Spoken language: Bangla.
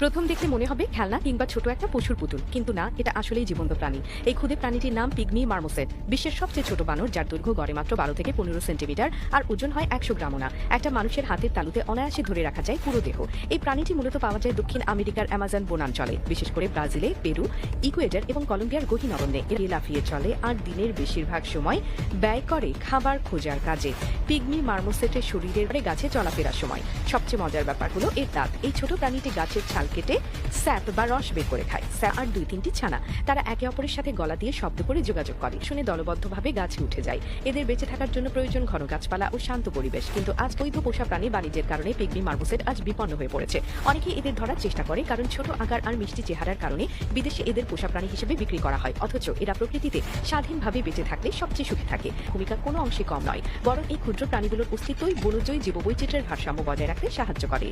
প্রথম দেখলে মনে হবে খেলনা কিংবা ছোট একটা পশুর পুতুল, কিন্তু না, এটা আসলেই জীবন্ত প্রাণী। এই ক্ষুদে প্রাণীটির নাম পিগমি মার্মোসেট। বিশ্বের সবচেয়ে ছোট বানর, যার দৈর্ঘ্য গড়ে মাত্র 12 থেকে 15 সেন্টিমিটার আর ওজন হয় 100 গ্রামও না। একটা মানুষের হাতের তালুতে অনায়াসে ধরে রাখা যায় পুরো দেহ। এই প্রাণীটি মূলত পাওয়া যায় দক্ষিণ আমেরিকার অ্যামাজন বনাঞ্চলে, বিশেষ করে ব্রাজিলে, পেরু, ইকুয়েডর এবং কলম্বিয়ার গহীন অরণ্যে। এর লাফিয়ে চলে আর দিনের বেশিরভাগ সময় ব্যয় করে খাবার খোঁজার কাজে। পিগমি মার্মোসেটের শরীরের গাছে চলাফেরার সময় সবচেয়ে মজার ব্যাপার হলো এর দাঁত। এই ছোট প্রাণীটি গাছের ছাল কেটে স্যাপ বা রস বের করে খায়। স্যাপ আর 2-3টি ছানা, তারা একে অপরের সাথে গলা দিয়ে শব্দ করে যোগাযোগ করে, শুনে দলবদ্ধভাবে গাছে উঠে যায়। এদের বেঁচে থাকার জন্য প্রয়োজন ঘন গাছপালা ও শান্ত পরিবেশ। কিন্তু আজ বৈধ পোষা প্রাণী বাণিজ্যের কারণে পিগমি মার্মোসেট আজ বিপন্ন হয়ে পড়েছে। অনেকেই এদের ধরার চেষ্টা করে, কারণ ছোট আকার আর মিষ্টি চেহারার কারণে বিদেশে এদের পোষা প্রাণী হিসেবে বিক্রি করা হয়। অথচ এরা প্রকৃতিতে স্বাধীনভাবে বেঁচে থাকলে সবচেয়ে সুখী থাকে। ভূমিকা কোনো অংশে কম নয়, বরং এই ক্ষুদ্র প্রাণীগুলোর অস্তিত্বই বনজয়ী জীববৈচিত্র্যের ভারসাম্য বজায় রাখতে সাহায্য করে।